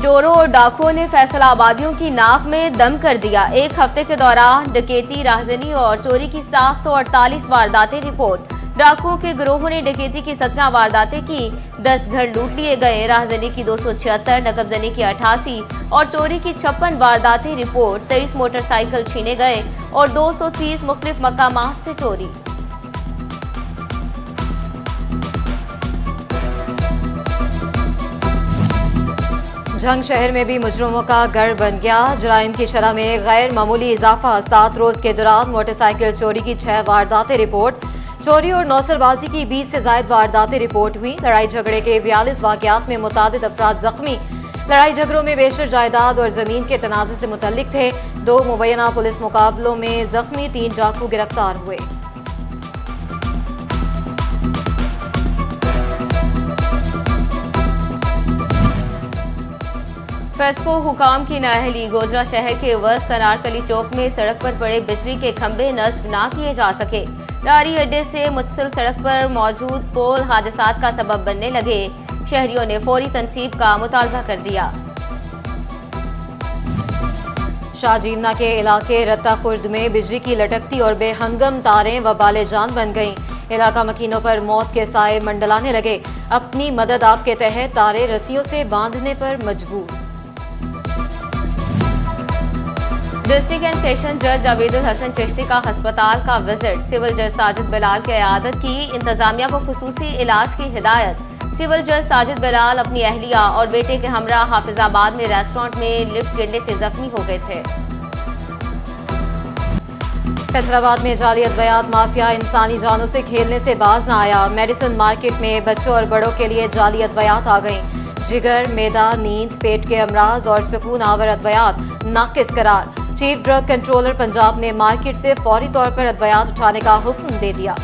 चोरों और डाकुओं ने फैसलाबादियों की नाक में दम कर दिया। एक हफ्ते के दौरान डकैती, राहजनी और चोरी की 748 वारदातें रिपोर्ट। डाकुओं के गिरोहों ने डकैती की 17 वारदातें की, 10 घर लूट लिए गए। राहजनी की 276, नकबजनी की 88 और चोरी की 56 वारदातें रिपोर्ट। 23 मोटरसाइकिल छीने गए और 230 मुख्तलिफ मकामात से चोरी। झंग शहर में भी मुजरिमों का गढ़ बन गया। जराइम की शरह में गैर मामूली इजाफा। 7 रोज के दौरान मोटरसाइकिल चोरी की 6 वारदातें रिपोर्ट। चोरी और नौसरबाजी की 20 से ज्यादा वारदातें रिपोर्ट हुई। लड़ाई झगड़े के 42 वाकयात में मुतादिद अफराद जख्मी। लड़ाई झगड़ों में बेशर जायदाद और जमीन के तनाजे से मुतल्लिक थे। 2 मुबैना पुलिस मुकाबलों में जख्मी 3 डाकू गिरफ्तार हुए। फेस्को हुकाम की नाअहली। गोजरा शहर के वस्त अनारकली चौक में सड़क पर पड़े बिजली के खंभे नस्ब न किए जा सके। लारी अड्डे से मुत्तसिल सड़क पर मौजूद पोल हादसात का सबब बनने लगे। शहरियों ने फौरी तनसीब का मुतालबा कर दिया। शाहजीवना के इलाके रत्ता खुर्द में बिजली की लटकती और बेहंगम तारें वबाले जान बन गईं। इलाका मकीनों पर मौत के साए मंडलाने लगे। अपनी मदद आपके तहत तारे रस्सियों से बांधने पर मजबूर। डिस्ट्रिक्ट एंड सेशन जज जावेदुल हसन चिश्ती का अस्पताल का विजिट। सिविल जज साजिद बिलाल की इयादत की। इंतजामिया को खुसूसी इलाज की हिदायत। सिविल जज साजिद बिलाल अपनी अहलिया और बेटे के हमरा हाफिजाबाद में रेस्टोरेंट में लिफ्ट गिरने से जख्मी हो गए थे। फैसलाबाद में जाली अद्वियात माफिया इंसानी जानों से खेलने से बाज न आया। मेडिसिन मार्केट में बच्चों और बड़ों के लिए जाली अद्वियात आ गईं। जिगर, मैदा, नींद, पेट के अमराज और सुकून आवर अद्वियात नाकिस करार। चीफ ड्रग कंट्रोलर पंजाब ने मार्केट से फौरी तौर पर अद्वियात उठाने का हुक्म दे दिया।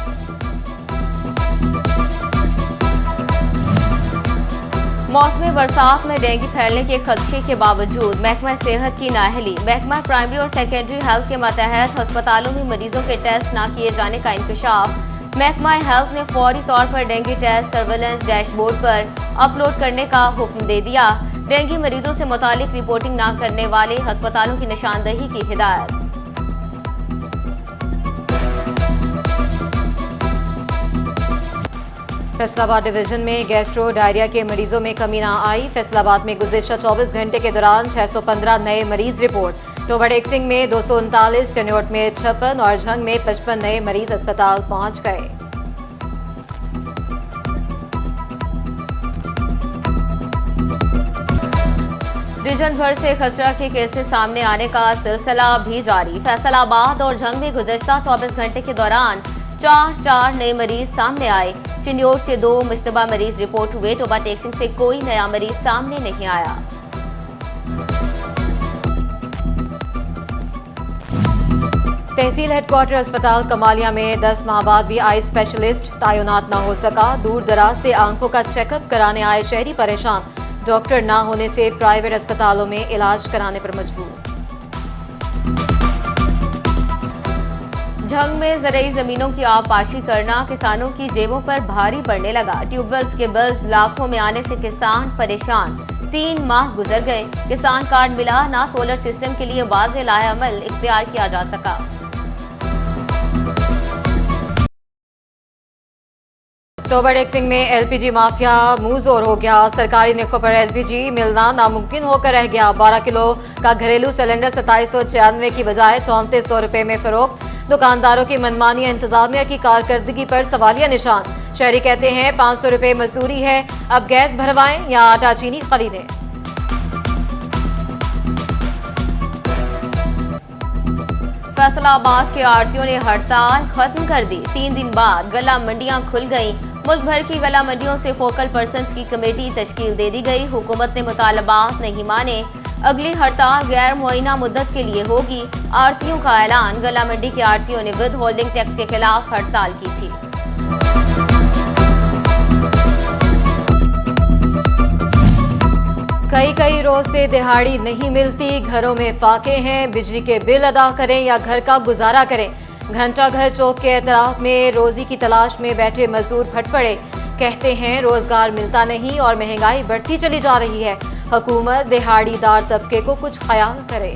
मौसमी बरसात में डेंगू फैलने के खदशे के बावजूद महकमा सेहत की नाअहली। महकमा प्राइमरी और सेकेंडरी हेल्थ के मातहत अस्पतालों में मरीजों के टेस्ट न किए जाने का इंकशाफ। महकमा हेल्थ ने फौरी तौर पर डेंगू टेस्ट सर्वेलेंस डैशबोर्ड पर अपलोड करने का हुक्म दे दिया। डेंगू मरीजों से मुतालिक रिपोर्टिंग न करने वाले अस्पतालों की निशानदही की हिदायत। फैसलाबाद डिवीजन में गैस्ट्रो डायरिया के मरीजों में कमी न आई। फैसलाबाद में गुज़िश्ता 24 घंटे के दौरान 615 नए मरीज रिपोर्ट। टोबड़ सिंह में 239, चन्योट में 56 और झंग में 55 नए मरीज अस्पताल पहुंच गए। रीजन भर से खसरा के केसेस सामने आने का सिलसिला भी जारी। फैसलाबाद और झंग में गुज़िश्ता 24 घंटे के दौरान 4 नए मरीज सामने आए। चिन्योट से 2 मुश्तबा मरीज रिपोर्ट हुए। टोबा टेक्सिंग से कोई नया मरीज सामने नहीं आया। तहसील हेडक्वार्टर अस्पताल कमालिया में 10 माह बाद भी आई स्पेशलिस्ट तैनात न हो सका। दूर दराज से आंखों का चेकअप कराने आए शहरी परेशान। डॉक्टर ना होने से प्राइवेट अस्पतालों में इलाज कराने पर मजबूर। झंग में ज़रूरी जमीनों की आबपाशी करना किसानों की जेबों पर भारी पड़ने लगा। ट्यूबवेल्स के बिल्स लाखों में आने से किसान परेशान। 3 माह गुजर गए, किसान कार्ड मिला ना। सोलर सिस्टम के लिए वाज़ेह लाएअमल इख्तियार किया जा सका। टोबड़ सिंह में एलपीजी माफिया मुंह जोर हो गया। सरकारी निकों पर एलपीजी मिलना नामुमकिन होकर रह गया। 12 किलो का घरेलू सिलेंडर 2796 की बजाय 3400 रुपए में फरोख्त। दुकानदारों की मनमानी, इंतजामिया की कारकर्दगी पर सवालिया निशान। शहरी कहते हैं 500 रुपए मजदूरी है, अब गैस भरवाएं या आटा चीनी खरीदें। फैसलाबाद के आड़तियों ने हड़ताल खत्म कर दी। 3 दिन बाद गला मंडियां खुल गईं। मुल्क भर की गला मंडियों से फोकल पर्सन्स की कमेटी तश्कील दे दी गई। हुकूमत ने मुतालबात नहीं माने। अगली हड़ताल गैर मुअय्यना मुद्दत के लिए होगी। आड़तियों का ऐलान। गला मंडी के आड़तियों ने विद होल्डिंग टैक्स के खिलाफ हड़ताल की थी। कई रोज से दिहाड़ी नहीं मिलती। घरों में फाके हैं। बिजली के बिल अदा करें या घर का गुजारा करें। घंटा घर चौक के एतराफ में रोजी की तलाश में बैठे मजदूर फट पड़े। कहते हैं रोजगार मिलता नहीं और महंगाई बढ़ती चली जा रही है। हुकूमत दिहाड़ीदार तबके को कुछ ख्याल करे।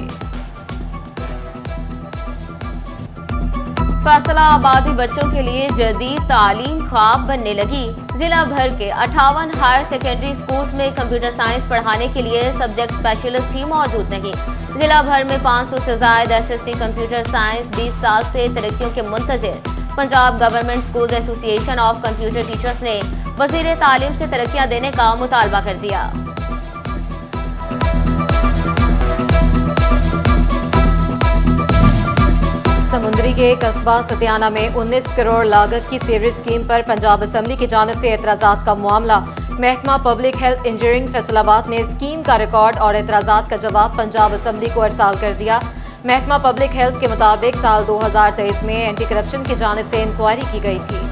फैसलाबादी बच्चों के लिए जदीद तालीम ख्वाब बनने लगी। जिला भर के 58 हायर सेकेंडरी स्कूल्स में कंप्यूटर साइंस पढ़ाने के लिए सब्जेक्ट स्पेशलिस्ट ही मौजूद नहीं। जिला भर में 500 से ज्यादा एसएससी कंप्यूटर साइंस 20 साल से तरक्कियों के मुंतजिर। Punjab government school association of computer teachers ने वजीर तालीम से तरक्कियां देने का मुतालबा कर दिया। समुंदरी के कस्बा सतियाना में 19 करोड़ लागत की सीवरेज स्कीम पर पंजाब असेंबली की जानिब से एतराजात का मामला। महकमा पब्लिक हेल्थ इंजीनियरिंग फैसलाबाद ने स्कीम का रिकॉर्ड और एतराजात का जवाब पंजाब असेंबली को अरसाल कर दिया। महकमा पब्लिक हेल्थ के मुताबिक साल 2023 में एंटी करप्शन की जानिब से इंक्वायरी की गई थी।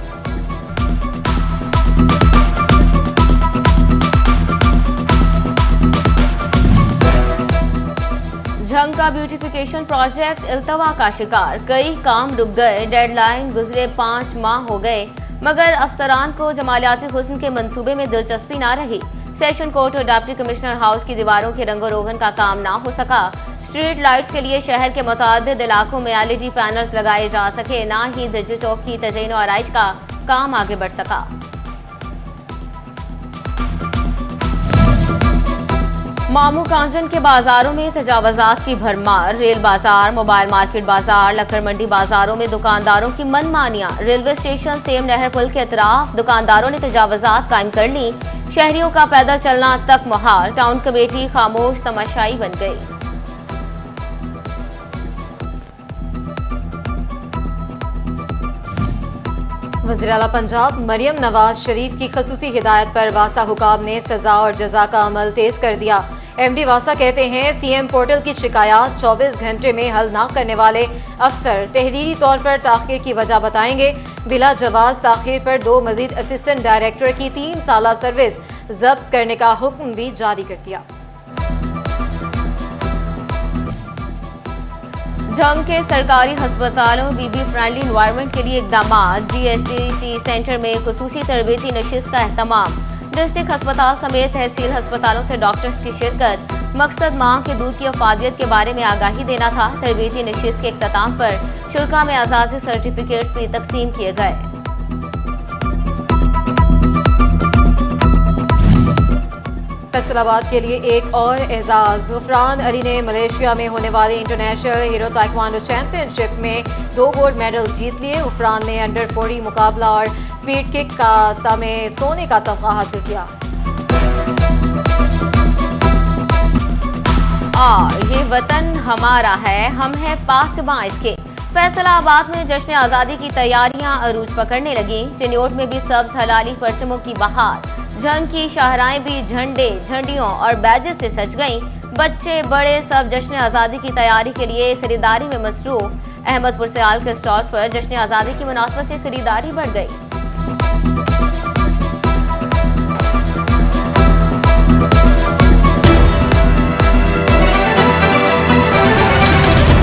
झंग का ब्यूटिफिकेशन प्रोजेक्ट इल्तवा का शिकार। कई काम रुक गए, डेडलाइन गुजरे 5 माह हो गए, मगर अफसरान को जमालियाती हुस्न के मंसूबे में दिलचस्पी न रही। सेशन कोर्ट और डिप्टी कमिश्नर हाउस की दीवारों के रंगो रोगन का काम ना हो सका। स्ट्रीट लाइट्स के लिए शहर के मुतादिद इलाकों में एलईडी पैनल्स लगाए जा सके, ना ही दर्जे चौक की तज़यीन और आराइश का काम आगे बढ़ सका। मामू कांजन के बाजारों में तजावजात की भरमार। रेल बाजार, मोबाइल मार्केट बाजार, लक्कड़ मंडी बाजारों में दुकानदारों की मनमानियां। रेलवे स्टेशन सेम नहर पुल के अतराफ दुकानदारों ने तजावजात कायम कर ली। शहरियों का पैदल चलना तक मुहाल। टाउन कमेटी खामोश तमाशाई बन गई। वज़ीर आला पंजाब मरियम नवाज शरीफ की खसूसी हिदायत पर वासा हुकाम ने सजा और जजा का अमल तेज कर दिया। एमडी वासा कहते हैं, सीएम पोर्टल की शिकायत 24 घंटे में हल न करने वाले अफसर तहरीरी तौर पर ताखीर की वजह बताएंगे। बिला जवाज ताखीर पर 2 मजीद असिस्टेंट डायरेक्टर की 3 साला सर्विस जब्त करने का हुक्म भी जारी कर दिया। झंग के सरकारी अस्पतालों में बीबी फ्रेंडली एनवायरनमेंट के लिए इकदाम। जीएसडीसी सेंटर में खुसूसी तरबेती नशिस्त का एहतमाम। डिस्ट्रिक्ट अस्पताल समेत तहसील अस्पतालों से डॉक्टर्स की शिरकत। मकसद मां के दूध की अफादियत के बारे में आगाही देना था। तरबेती नशिस्त के इख्तिताम पर शुल्का में आजादी सर्टिफिकेट्स भी तकसीम किए गए। फैसलाबाद के लिए एक और एजाज। गुफरान अली ने मलेशिया में होने वाली इंटरनेशनल हीरो ताइक्वांडो चैंपियनशिप में 2 गोल्ड मेडल जीत लिए। गुफरान ने अंडर 40 मुकाबला और स्पीड किक का में सोने का तमगा हासिल किया। और ये वतन हमारा है, हम हैं पाकबां इसके। फैसलाबाद में जश्न आजादी की तैयारियां अरूज पकड़ने लगी। चिन्योट में भी सब्ज हलाली परचमों की बहार। झंग की शाहराएं भी झंडे, झंडियों और बैजेस से सज गईं। बच्चे बड़े सब जश्न आजादी की तैयारी के लिए खरीदारी में मसरूफ। अहमदपुर से आल के स्टॉल्स पर जश्न आजादी की मुनासबत से खरीदारी बढ़ गई।